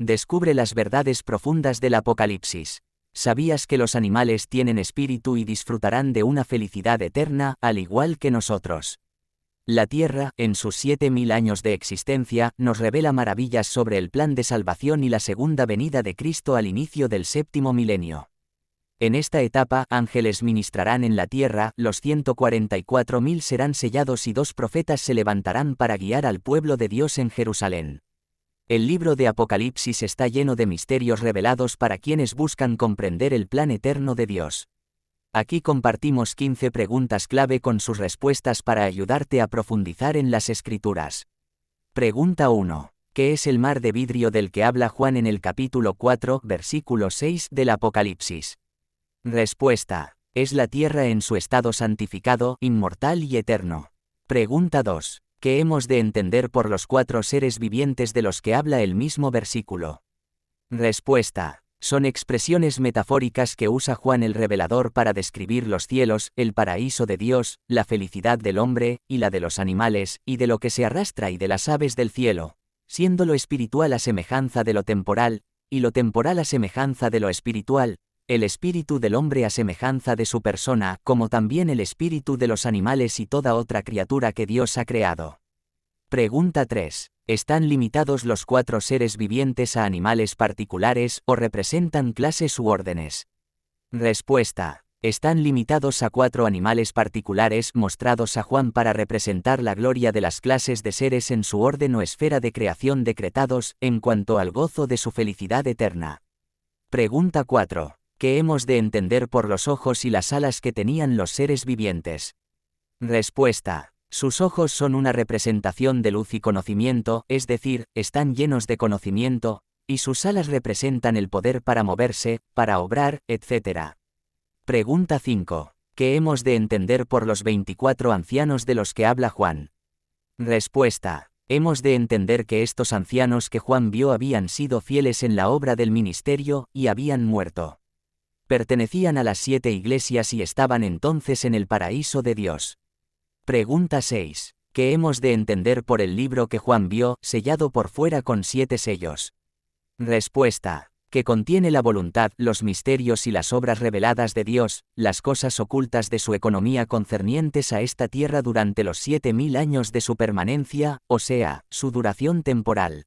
Descubre las verdades profundas del Apocalipsis. ¿Sabías que los animales tienen espíritu y disfrutarán de una felicidad eterna, al igual que nosotros? La Tierra, en sus 7000 años de existencia, nos revela maravillas sobre el plan de salvación y la segunda venida de Cristo al inicio del séptimo milenio. En esta etapa, ángeles ministrarán en la tierra, los 144.000 serán sellados y 2 profetas se levantarán para guiar al pueblo de Dios en Jerusalén. El libro de Apocalipsis está lleno de misterios revelados para quienes buscan comprender el plan eterno de Dios. Aquí compartimos 15 preguntas clave con sus respuestas para ayudarte a profundizar en las Escrituras. Pregunta 1. ¿Qué es el mar de vidrio del que habla Juan en el capítulo 4, versículo 6 del Apocalipsis? Respuesta. Es la tierra en su estado santificado, inmortal y eterno. Pregunta 2. ¿Qué hemos de entender por los 4 seres vivientes de los que habla el mismo versículo? Respuesta. Son expresiones metafóricas que usa Juan el Revelador para describir los cielos, el paraíso de Dios, la felicidad del hombre, y la de los animales, y de lo que se arrastra y de las aves del cielo, siendo lo espiritual a semejanza de lo temporal, y lo temporal a semejanza de lo espiritual, el espíritu del hombre a semejanza de su persona, como también el espíritu de los animales y toda otra criatura que Dios ha creado. Pregunta 3. ¿Están limitados los 4 seres vivientes a animales particulares o representan clases u órdenes? Respuesta. Están limitados a 4 animales particulares mostrados a Juan para representar la gloria de las clases de seres en su orden o esfera de creación decretados, en cuanto al gozo de su felicidad eterna. Pregunta 4. ¿Qué hemos de entender por los ojos y las alas que tenían los seres vivientes? Respuesta. Sus ojos son una representación de luz y conocimiento, es decir, están llenos de conocimiento, y sus alas representan el poder para moverse, para obrar, etc. Pregunta 5. ¿Qué hemos de entender por los 24 ancianos de los que habla Juan? Respuesta. Hemos de entender que estos ancianos que Juan vio habían sido fieles en la obra del ministerio, y habían muerto. Pertenecían a las 7 iglesias y estaban entonces en el paraíso de Dios. Pregunta 6. ¿Qué hemos de entender por el libro que Juan vio, sellado por fuera con 7 sellos? Respuesta. Que contiene la voluntad, los misterios y las obras reveladas de Dios, las cosas ocultas de su economía concernientes a esta tierra durante los 7000 años de su permanencia, o sea, su duración temporal.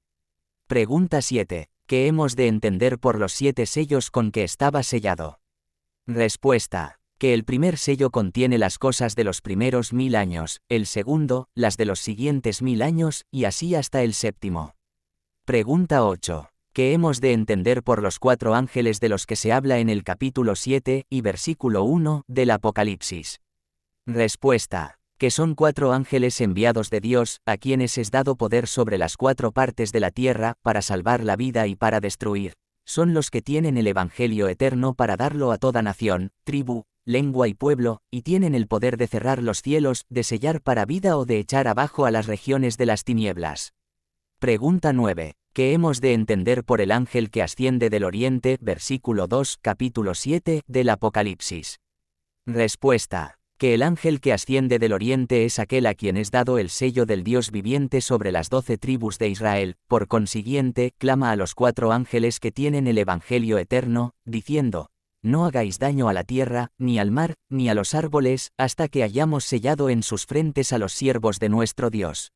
Pregunta 7. ¿Qué hemos de entender por los 7 sellos con que estaba sellado? Respuesta. Que el primer sello contiene las cosas de los primeros 1000 años, el segundo, las de los siguientes 1000 años, y así hasta el séptimo. Pregunta 8. ¿Qué hemos de entender por los 4 ángeles de los que se habla en el capítulo 7 y versículo 1 del Apocalipsis? Respuesta. Que son 4 ángeles enviados de Dios, a quienes es dado poder sobre las 4 partes de la tierra, para salvar la vida y para destruir. Son los que tienen el Evangelio eterno para darlo a toda nación, tribu, lengua y pueblo, y tienen el poder de cerrar los cielos, de sellar para vida o de echar abajo a las regiones de las tinieblas. Pregunta 9. ¿Qué hemos de entender por el ángel que asciende del oriente, versículo 2, capítulo 7, del Apocalipsis? Respuesta. Que el ángel que asciende del oriente es aquel a quien es dado el sello del Dios viviente sobre las 12 tribus de Israel, por consiguiente, clama a los 4 ángeles que tienen el Evangelio eterno, diciendo: no hagáis daño a la tierra, ni al mar, ni a los árboles, hasta que hayamos sellado en sus frentes a los siervos de nuestro Dios.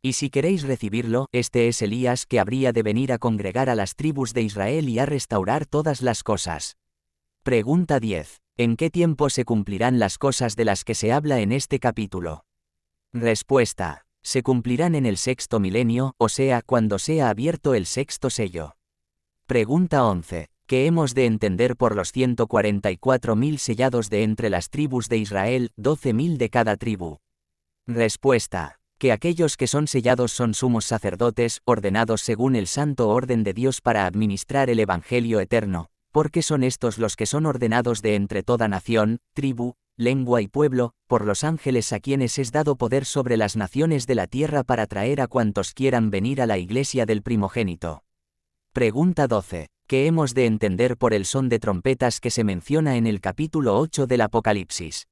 Y si queréis recibirlo, este es Elías que habría de venir a congregar a las tribus de Israel y a restaurar todas las cosas. Pregunta 10. ¿En qué tiempo se cumplirán las cosas de las que se habla en este capítulo? Respuesta. Se cumplirán en el 6º milenio, o sea, cuando sea abierto el 6º sello. Pregunta 11. ¿Qué hemos de entender por los 144.000 sellados de entre las tribus de Israel, 12.000 de cada tribu? Respuesta. Que aquellos que son sellados son sumos sacerdotes, ordenados según el santo orden de Dios para administrar el Evangelio eterno, porque son estos los que son ordenados de entre toda nación, tribu, lengua y pueblo, por los ángeles a quienes es dado poder sobre las naciones de la tierra para traer a cuantos quieran venir a la iglesia del primogénito. Pregunta 12. ¿Qué hemos de entender por el son de trompetas que se menciona en el capítulo 8 del Apocalipsis?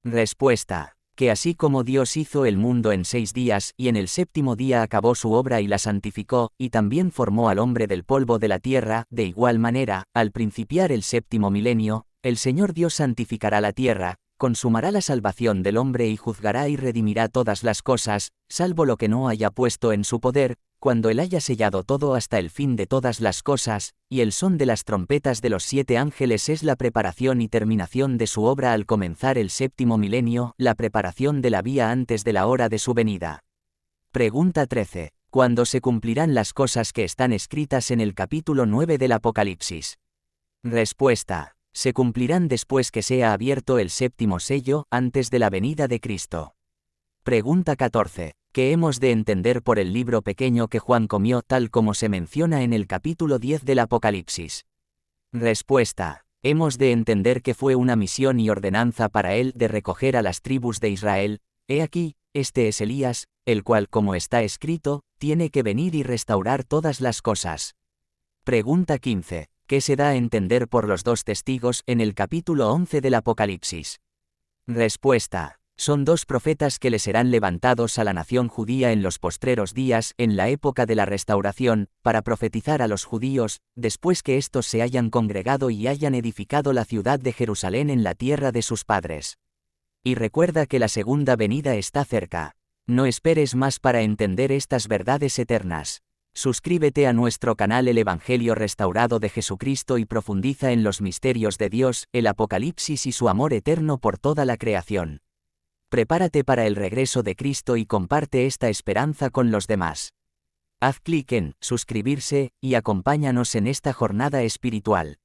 Respuesta. Que así como Dios hizo el mundo en 6 días y en el séptimo día acabó su obra y la santificó, y también formó al hombre del polvo de la tierra, de igual manera, al principiar el séptimo milenio, el Señor Dios santificará la tierra, consumará la salvación del hombre y juzgará y redimirá todas las cosas, salvo lo que no haya puesto en su poder, cuando él haya sellado todo hasta el fin de todas las cosas, y el son de las trompetas de los 7 ángeles es la preparación y terminación de su obra al comenzar el séptimo milenio, la preparación de la vía antes de la hora de su venida. Pregunta 13. ¿Cuándo se cumplirán las cosas que están escritas en el capítulo 9 del Apocalipsis? Respuesta. Se cumplirán después que sea abierto el séptimo sello, antes de la venida de Cristo. Pregunta 14. ¿Qué hemos de entender por el libro pequeño que Juan comió tal como se menciona en el capítulo 10 del Apocalipsis? Respuesta. Hemos de entender que fue una misión y ordenanza para él de recoger a las tribus de Israel. He aquí, este es Elías, el cual, como está escrito, tiene que venir y restaurar todas las cosas. Pregunta 15. ¿Qué se da a entender por los 2 testigos en el capítulo 11 del Apocalipsis? Respuesta. Son 2 profetas que le serán levantados a la nación judía en los postreros días, en la época de la restauración, para profetizar a los judíos, después que éstos se hayan congregado y hayan edificado la ciudad de Jerusalén en la tierra de sus padres. Y recuerda que la segunda venida está cerca. No esperes más para entender estas verdades eternas. Suscríbete a nuestro canal El Evangelio Restaurado de Jesucristo y profundiza en los misterios de Dios, el Apocalipsis y su amor eterno por toda la creación. Prepárate para el regreso de Cristo y comparte esta esperanza con los demás. Haz clic en suscribirse y acompáñanos en esta jornada espiritual.